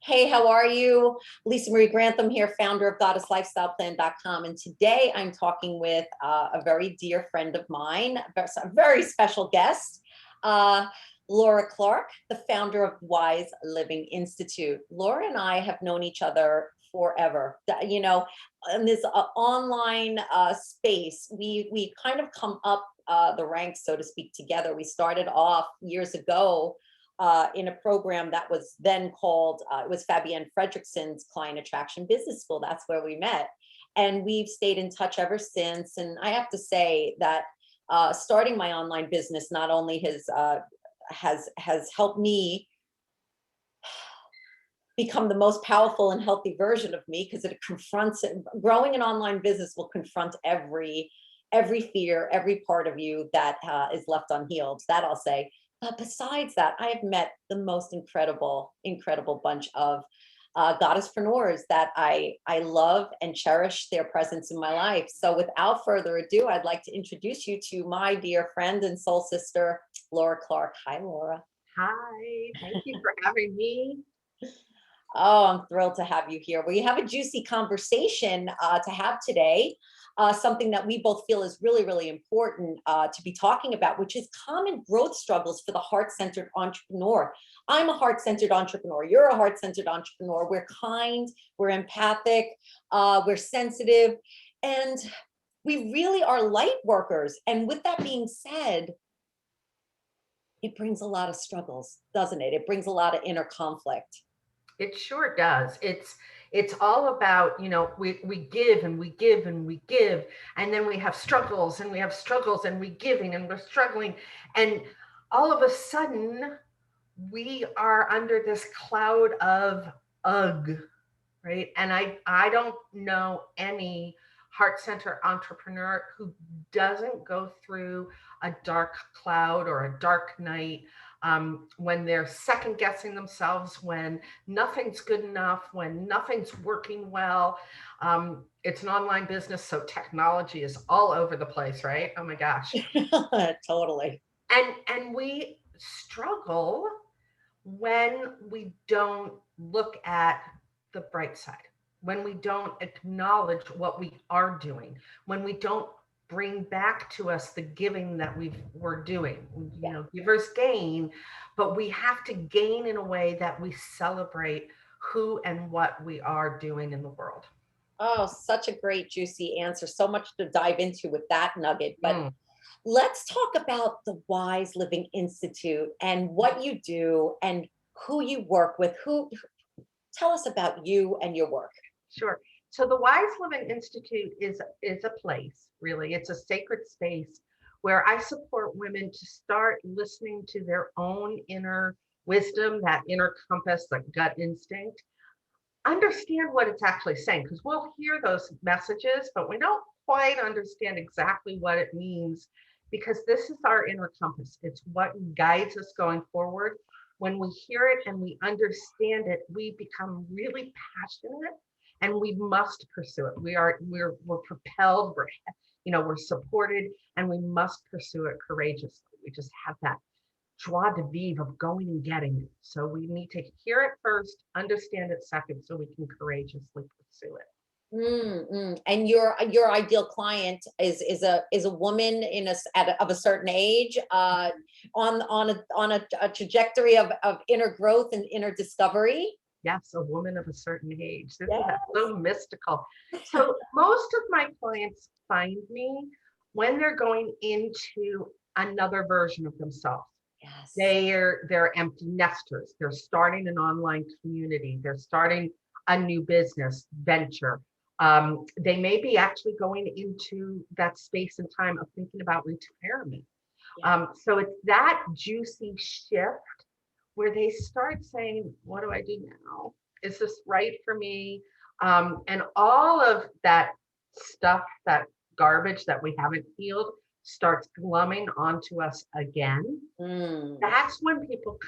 Hey, how are you? Lisa Marie Grantham here, founder of GoddessLifestylePlan.com. And today I'm talking with a very dear friend of mine, a very special guest, uh, Laura Clark, the founder of Wise Living Institute. Laura and I have known each other forever. In this online space, we kind of come up the ranks, so to speak, together. We started off years ago in a program that was then called, it was Fabienne Fredrickson's Client Attraction Business School. That's where we met. And we've stayed in touch ever since. And I have to say that starting my online business not only has helped me become the most powerful and healthy version of me, because it confronts it. Growing an online business will confront every fear, every part of you that is left unhealed. That I'll say. But besides that, I have met the most incredible bunch of goddesspreneurs that I love and cherish their presence in my life. So without further ado, I'd like to introduce you to my dear friend and soul sister, Laura Clark. Hi, Laura. Hi, thank you for having me. Oh, I'm thrilled to have you here. We have a juicy conversation to have today, something that we both feel is really, really important to be talking about, which is common growth struggles for the heart-centered entrepreneur. I'm a heart-centered entrepreneur. You're a heart-centered entrepreneur. We're kind, we're empathic, we're sensitive, and we really are light workers. And with that being said, it brings a lot of struggles, doesn't it? It brings a lot of inner conflict. It sure does. It's all about, we give and we give and we give, and then we have struggles and we have struggles and we giving and we're struggling. And all of a sudden we are under this cloud of ugh, right? And I don't know any heart center entrepreneur who doesn't go through a dark cloud or a dark night, when they're second guessing themselves, when nothing's good enough, when nothing's working well. It's an online business, so technology is all over the place, right? Oh my gosh. Totally. And we struggle when we don't look at the bright side, when we don't acknowledge what we are doing, when we don't bring back to us the giving that we're doing. Yeah. Givers gain, but we have to gain in a way that we celebrate who and what we are doing in the world. Oh, such a great, juicy answer. So much to dive into with that nugget. But Mm. let's talk about the Wise Living Institute and what you do and who you work with. Tell us about you and your work. Sure. So the Wise Living Institute is a place, really. It's a sacred space where I support women to start listening to their own inner wisdom, that inner compass, that gut instinct. Understand what it's actually saying, because we'll hear those messages, but we don't quite understand exactly what it means, because this is our inner compass. It's what guides us going forward. When we hear it and we understand it, we become really passionate and we must pursue it. We're propelled, we're supported, and we must pursue it courageously. We just have that joie de vivre of going and getting it. So we need to hear it first, understand it second, so we can courageously pursue it. And your ideal client is a woman of a certain age, on a trajectory of inner growth and inner discovery. Yes, a woman of a certain age. Isn't Yes. that so mystical? So most of my clients find me when they're going into another version of themselves. Yes. They're empty nesters. They're starting an online community. They're starting a new business venture. They may be actually going into that space and time of thinking about retirement. Yeah. So it's that juicy shift where they start saying, what do I do now? Is this right for me? And all of that stuff, that garbage that we haven't healed, starts glumming onto us again. Mm. That's when people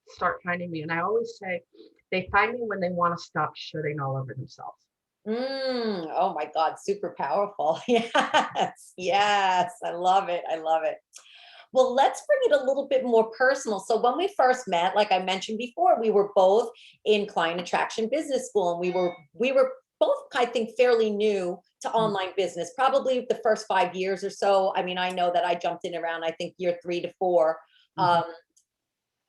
start finding me. And I always say they find me when they want to stop shitting all over themselves. Oh my God, super powerful. Yes, yes, I love it. I love it. Well, let's bring it a little bit more personal. So when we first met, like I mentioned before, we were both in client attraction business school, and we were both, I think, fairly new to Mm. online business, probably the first 5 years or so. I mean, I know that I jumped in around, I think, year 3 to 4. Mhm. Um,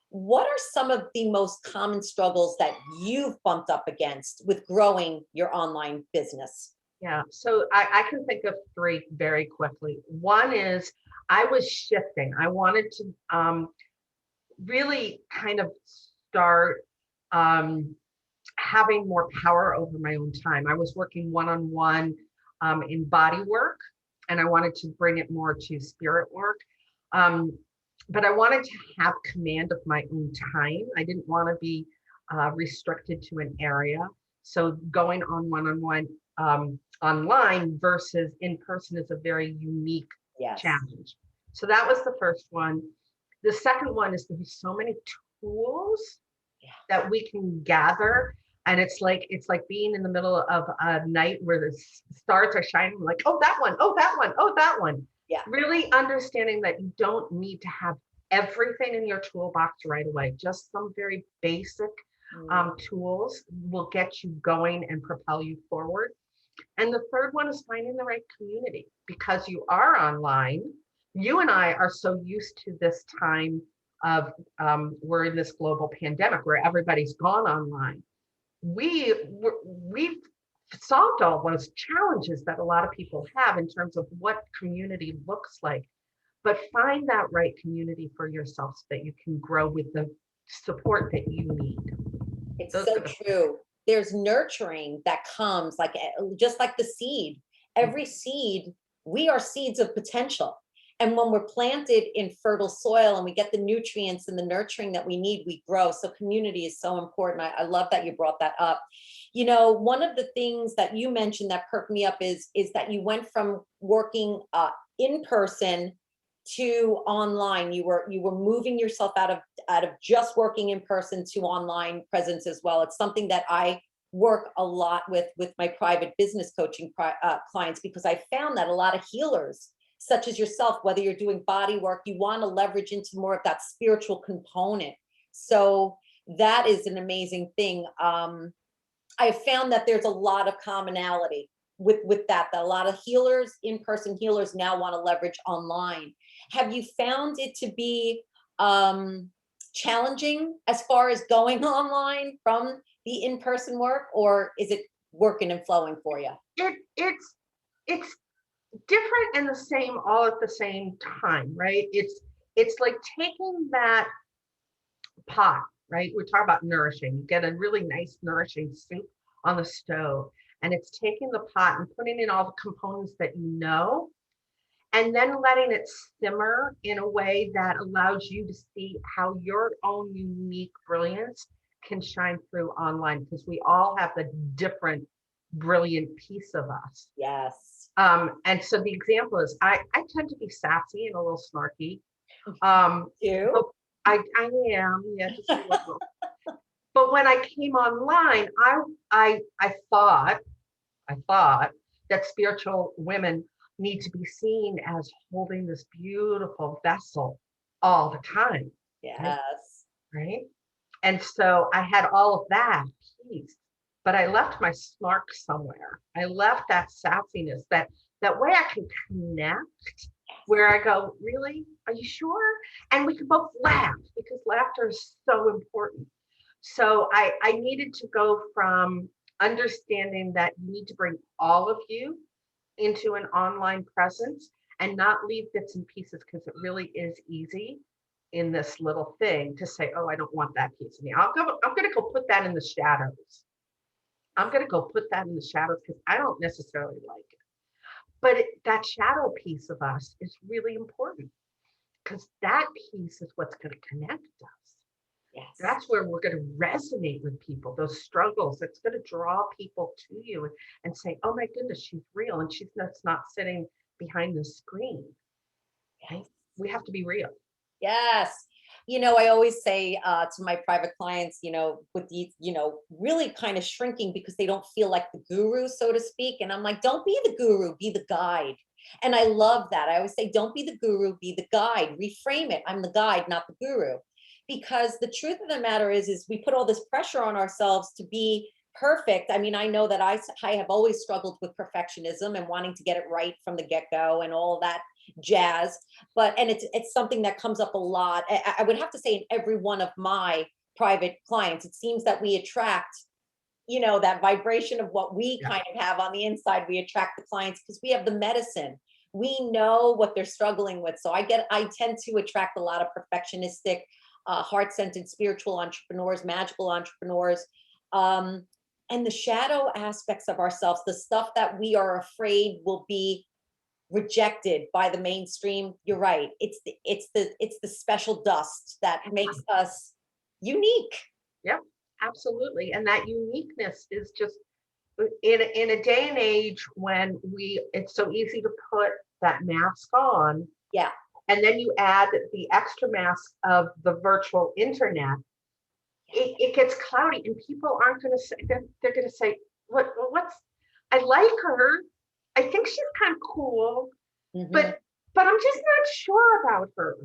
what are some of the most common struggles that you've bumped up against with growing your online business? Yeah, so I can think of three very quickly. One is I was shifting. I wanted to really kind of start um, having more power over my own time. I was working one-on-one in body work, and I wanted to bring it more to spirit work. Um, but I wanted to have command of my own time. I didn't want to be restricted to an area. So going on one-on-one online versus in person is a very unique Yes. challenge. So that was the first one. The second one is there's so many tools Yeah. that we can gather, and it's like being in the middle of a night where the stars are shining, like, oh, that one, oh, that one, oh, that one. Yeah. Really understanding that you don't need to have everything in your toolbox right away. Just some very basic Mm. tools will get you going and propel you forward. And the third one is finding the right community, because you are online. You and I are so used to this time of we're in this global pandemic where everybody's gone online. We've solved all those challenges that a lot of people have in terms of what community looks like. But find that right community for yourself so that you can grow with the support that you need. It's Those so are the true. There's nurturing that comes, like, just like the seed. Every seed, we are seeds of potential. And when we're planted in fertile soil and we get the nutrients and the nurturing that we need, we grow. So community is so important. I love that you brought that up. One of the things that you mentioned that perked me up is that you went from working in person to online. You were moving yourself out of just working in person to online presence as well. It's something that I work a lot with my private business coaching clients, because I found that a lot of healers such as yourself, whether you're doing body work, you want to leverage into more of that spiritual component. So that is an amazing thing. I found that there's a lot of commonality with that a lot of healers, in-person healers, now want to leverage online. Have you found it to be um, challenging as far as going online from the in-person work, or is it working and flowing for you? it's different and the same all at the same time, right? It's like taking that pot, right? We talk about nourishing. You get a really nice nourishing soup on the stove, and it's taking the pot and putting in all the components that you know, and then letting it simmer in a way that allows you to see how your own unique brilliance can shine through online, because we all have a different brilliant piece of us. Yes. And so the example is I tend to be sassy and a little snarky. But You? I am, yeah, just a little. But when I came online, I thought that spiritual women need to be seen as holding this beautiful vessel all the time, right? Yes. Right. And so I had all of that piece, but I left my snark somewhere. I left that sassiness, that way I can connect, where I go, really? Are you sure? And we can both laugh, because laughter is so important. So I needed to go from understanding that you need to bring all of you into an online presence and not leave bits and pieces, because it really is easy in this little thing to say, oh, I don't want that piece of me. I'm going to go put that in the shadows. I'm going to go put that in the shadows because I don't necessarily like it. But that shadow piece of us is really important, because that piece is what's going to connect us. Yes. That's where we're going to resonate with people, those struggles. That's going to draw people to you and say, oh my goodness, she's real, and she's not sitting behind the screen. Right? Yes. We have to be real. Yes. I always say to my private clients, with the, really kind of shrinking because they don't feel like the guru, so to speak. And I'm like, don't be the guru, be the guide. And I love that. I always say, don't be the guru, be the guide. Reframe it. I'm the guide, not the guru. Because the truth of the matter is we put all this pressure on ourselves to be perfect. I mean, I know that I have always struggled with perfectionism and wanting to get it right from the get-go and all that jazz. But and it's something that comes up a lot. I would have to say in every one of my private clients, it seems that we attract, that vibration of what we Yeah. kind of have on the inside. We attract the clients because we have the medicine. We know what they're struggling with. So I tend to attract a lot of perfectionistic, heart-centered spiritual entrepreneurs, magical entrepreneurs. And the shadow aspects of ourselves, the stuff that we are afraid will be rejected by the mainstream. You're right. It's the special dust that makes us unique. Yep, absolutely. And that uniqueness is just in a day and age when it's so easy to put that mask on. Yeah. And then you add the extra mask of the virtual internet, it gets cloudy, and people aren't going to say, they're going to say, what's, I like her. I think she's kind of cool, Mhm. but I'm just not sure about her,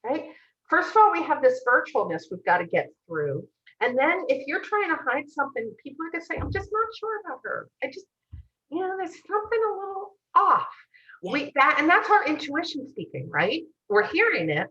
right? First of all, we have this virtualness we've got to get through. And then if you're trying to hide something, people are going to say, I'm just not sure about her. There's something a little off. Yeah. And that's our intuition speaking, right? We're hearing it.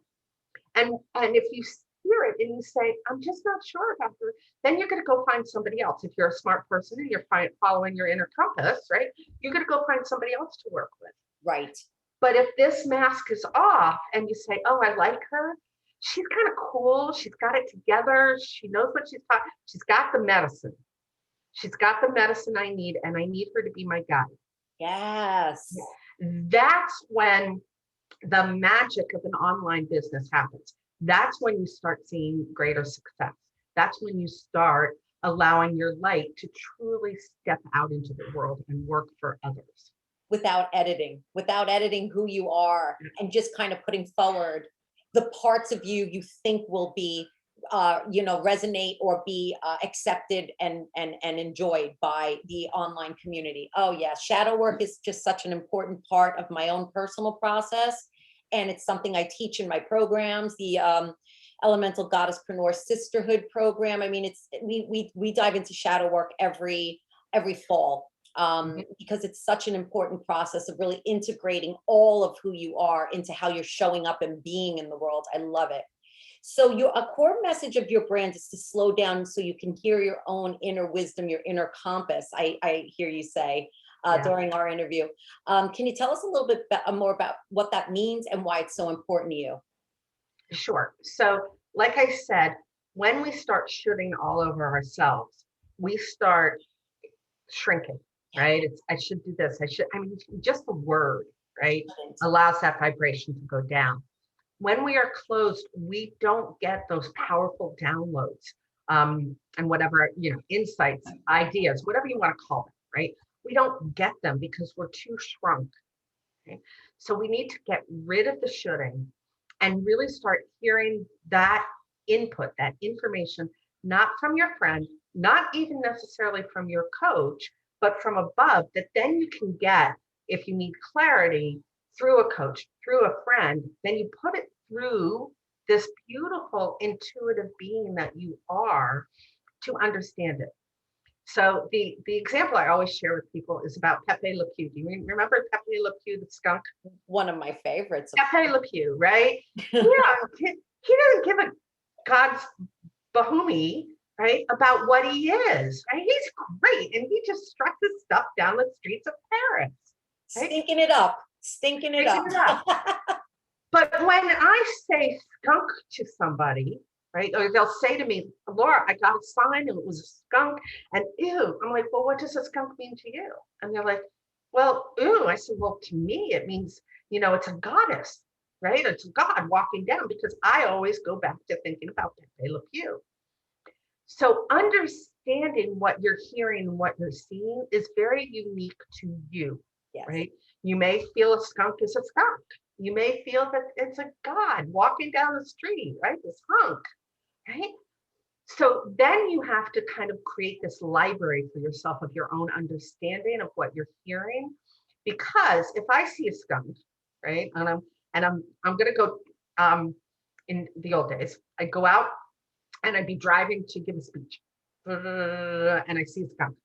And if you hear it and you say, I'm just not sure about her, then you're going to go find somebody else. If you're a smart person and you're following your inner compass, right? You're going to go find somebody else to work with. Right. But if this mask is off and you say, oh, I like her, she's kind of cool. She's got it together. She knows what she's talking. She's got the medicine. She's got the medicine I need, and I need her to be my guide. Yes. That's when the magic of an online business happens. That's when you start seeing greater success. That's when you start allowing your light to truly step out into the world and work for others. Without editing who you are, and just kind of putting forward the parts of you think will be, resonate or be accepted and enjoyed by the online community. Oh yeah, shadow work is just such an important part of my own personal process, and it's something I teach in my programs. The Elemental Goddesspreneur Sisterhood program. I mean, we dive into shadow work every fall. Because it's such an important process of really integrating all of who you are into how you're showing up and being in the world. I love it. So a core message of your brand is to slow down so you can hear your own inner wisdom, your inner compass. I hear you say during our interview. Can you tell us a little bit more about what that means and why it's so important to you? Sure. So, like I said, when we start shooting all over ourselves, we start shrinking, right? I should do this. Just the word, right, allows that vibration to go down. When we are closed, we don't get those powerful downloads, and whatever, insights, ideas, whatever you want to call them, right? We don't get them because we're too shrunk. Okay? So we need to get rid of the shooting and really start hearing that input, that information, not from your friend, not even necessarily from your coach, but from above, that then you can get, if you need clarity, through a coach, through a friend, then you put it through this beautiful intuitive being that you are to understand it. So the example I always share with people is about Pepe Le Pew. Do you remember Pepe Le Pew, the skunk? One of my favorites. Pepe Le Pew, right? Yeah, he doesn't give a God's bahumi, right, about what he is. Right? He's great, and he just struts his stuff down the streets of Paris. Right? Stinking it up. Stinking it up. But when I say skunk to somebody, right, or they'll say to me, Laura, I got a sign and it was a skunk, and ew. I'm like, well, what does a skunk mean to you? And they're like, well, ew. I said, well, to me, it means, it's a goddess, right? It's a God walking down, because I always go back to thinking about Pepe Le Pew. So understanding what you're hearing and what you're seeing is very unique to you, Yes. right? You may feel a skunk is a skunk. You may feel that it's a God walking down the street, right? This hunk, right? So then you have to kind of create this library for yourself of your own understanding of what you're hearing. Because if I see a skunk, right, and I'm gonna go in the old days, I'd go out and I'd be driving to give a speech, and I see a skunk,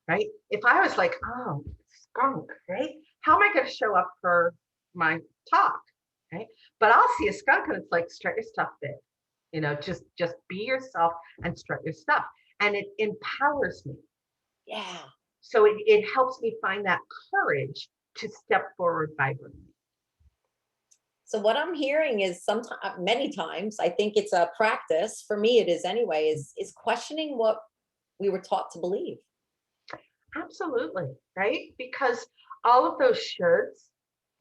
right? If I was like, oh, skunk, right? How am I going to show up for my talk, right? But I'll see a skunk and it's like, strut your stuff, big, just be yourself and strut your stuff, and it empowers me. Yeah. So it helps me find that courage to step forward vibrantly. So what I'm hearing is sometimes, many times, I think it's a practice for me. It is anyway. Is questioning what we were taught to believe. Absolutely, right? Because all of those shoulds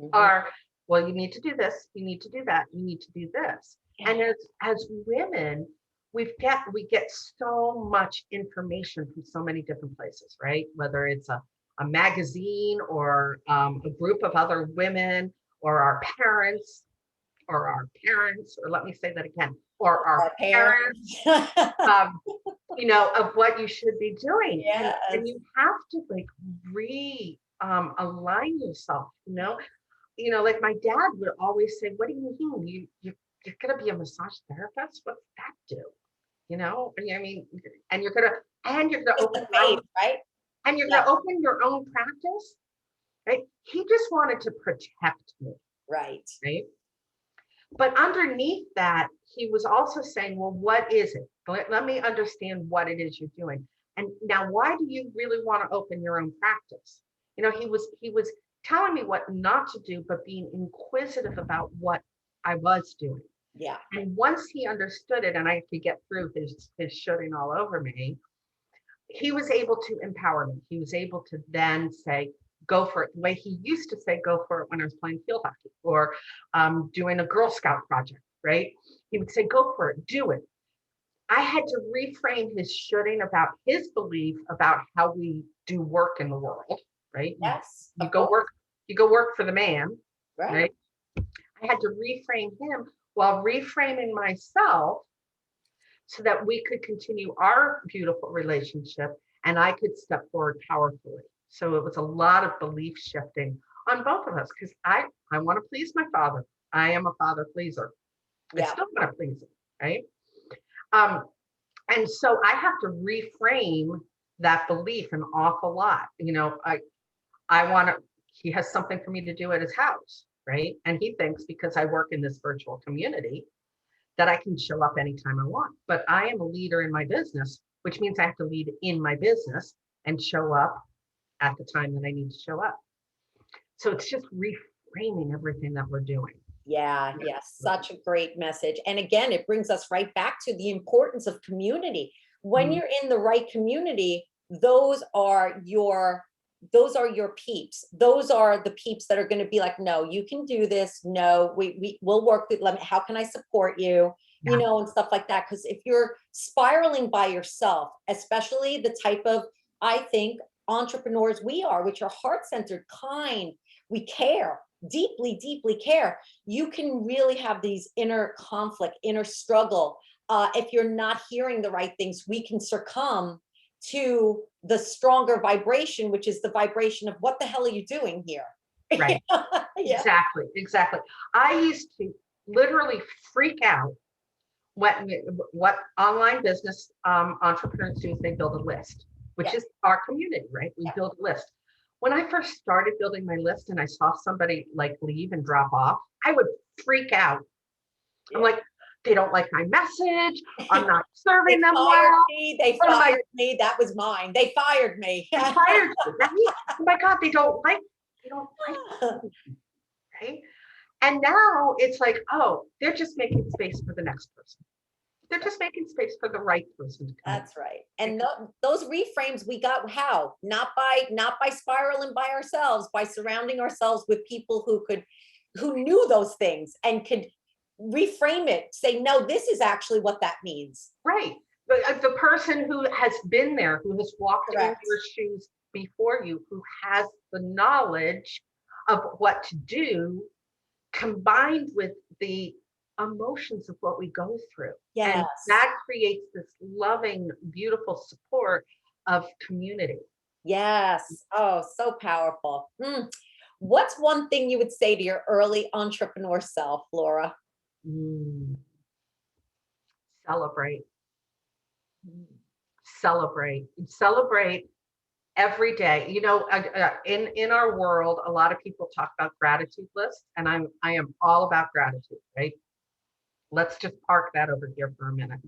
Mhm. are, well, you need to do this, you need to do that, you need to do this. Yeah. And as women, we get so much information from so many different places, right? Whether it's a magazine or a group of other women or our parents, or let me say that again, or our Our parents, parents. um, of what you should be doing. And Yes. you have to like align yourself, like my dad would always say, what do you mean? You're gonna be a massage therapist? What's that do? I mean, and you're gonna It's open the your faith, own, right? and you're Yeah. gonna open your own practice, right? He just wanted to protect me, Right. right? But underneath that, he was also saying, well, what is it? Let me understand what it is you're doing. And now, why do you really want to open your own practice? He was telling me what not to do, but being inquisitive about what I was doing. Yeah. And once he understood it, and I could get through his shooting all over me, he was able to empower me. He was able to then say, go for it. The way he used to say, go for it when I was playing field hockey or doing a Girl Scout project, right? He would say, go for it, do it. I had to reframe his shooting about his belief about how we do work in the world, right? Yes. You Of go course. work, you go work for the man, Right. right? I had to reframe him while reframing myself so that we could continue our beautiful relationship and I could step forward powerfully. So it was a lot of belief shifting on both of us because I want to please my father. I am a father pleaser. I Yeah. still want to please him, right? Um, and so I have to reframe that belief an awful lot. I want to, he has something for me to do at his house, right? And he thinks because I work in this virtual community that I can show up anytime I want. But I am a leader in my business, which means I have to lead in my business and show up at the time that I need to show up. So it's just reframing everything that we're doing. Yeah, yes, such a great message. And again, it brings us right back to the importance of community. When Mhm. you're in the right community, those are your peeps. Those are the peeps that are going to be like, no, you can do this. No, we'll work with, how can I support you? Yeah. And stuff like that. Because if you're spiraling by yourself, especially the type of, I think, entrepreneurs we are, which are heart-centered, kind, we care, deeply, deeply care, you can really have these inner conflict, inner struggle. If you're not hearing the right things, we can succumb to the stronger vibration, which is the vibration of what the hell are you doing here? Right. Yeah. Exactly. I used to literally freak out what online business entrepreneurs do is they build a list, which Yeah. is our community, right? We Yeah. build a list. When I first started building my list and I saw somebody like leave and drop off, I would freak out. I'm Yeah. like, they don't like my message. I'm not They serving them fired well. me. They What am I? fired me. That was mine. They fired me. They fired you, right? Oh my God, they don't like me, right? And now it's like, oh, they're just making space for the next person. They're just making space for the right person to come in. That's right. And those reframes we got how? Not by spiraling by ourselves, by surrounding ourselves with people who knew those things and could reframe it, say, no, this is actually what that means. Right. The person who has been there, who has walked in Correct. your shoes before you, who has the knowledge of what to do, combined with the emotions of what we go through. And Yes. that creates this loving, beautiful support of community. Yes. Oh, so powerful. What's one thing you would say to your early entrepreneur self, Laura? Mm, celebrate, Mm. celebrate every day. In our world, a lot of people talk about gratitude lists, and I am all about gratitude, right? Let's just park that over here for a minute.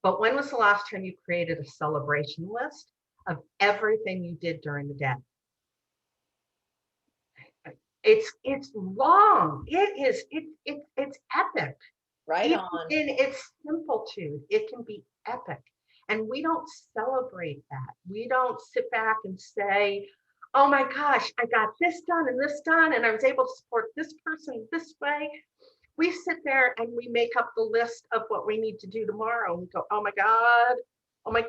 But when was the last time you created a celebration list of everything you did during the day? It's long. It's epic. Right Even on. in its similitude, it can be epic. And we don't celebrate that. We don't sit back and say, oh my gosh, I got this done and this done, and I was able to support this person this way. We sit there and we make up the list of what we need to do tomorrow. And we go, oh my God, I've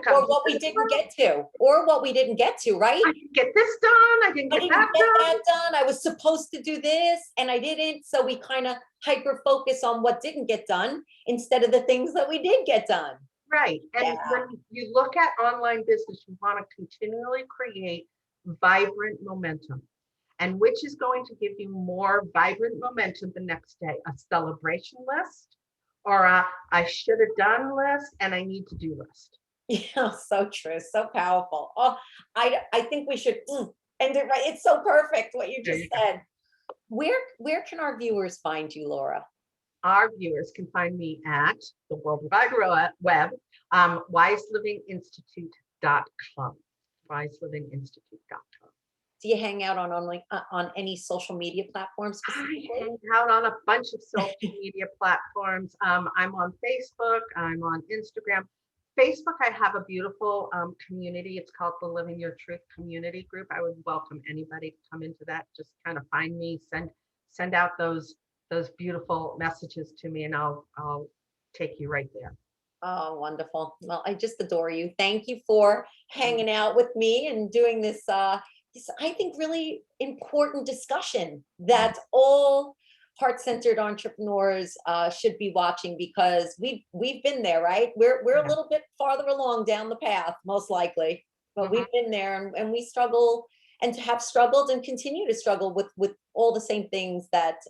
got Or to do what we this didn't tomorrow. get to, or what we didn't get to, right? I didn't get this done. I didn't I get that didn't get done. that done. I was supposed to do this and I didn't. So we kind of hyper focus on what didn't get done instead of the things that we did get done. Right. Yeah. And when you look at online business, you want to continually create vibrant momentum. And which is going to give you more vibrant momentum the next day? A celebration list or a I should have done list and I need to do list? Yeah, so true. So powerful. Oh, I think we should end it right. It's so perfect what you There just you go. said. Where can our viewers find you, Laura? Our viewers can find me at the World Wide Web, wiselivinginstitute.com. Wiselivinginstitute.com. Do you hang out on any social media platforms I specifically? hang out on a bunch of social media platforms. I'm on Facebook. I'm on Instagram. Facebook, I have a beautiful community. It's called the Living Your Truth community group. I would welcome anybody to come into that. Just kind of find me, send out those beautiful messages to me, and I'll take you right there. Oh, wonderful. Well, I just adore you. Thank you for hanging out with me and doing this, I think, really important discussion that all heart-centered entrepreneurs should be watching because we've been there, right? We're a Yeah. little bit farther along down the path, most likely, but Mhm. we've been there and we struggle and have struggled and continue to struggle with all the same things that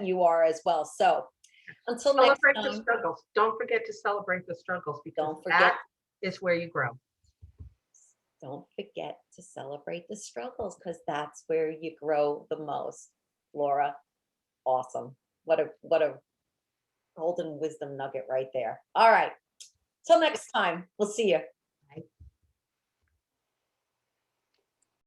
you are as well. So until next Celebrate the time. struggles. Don't forget to celebrate the struggles because Don't forget that is where you grow. Don't forget to celebrate the struggles because that's where you grow the most. Laura, awesome. What a golden wisdom nugget right there. All right. Till next time. We'll see you.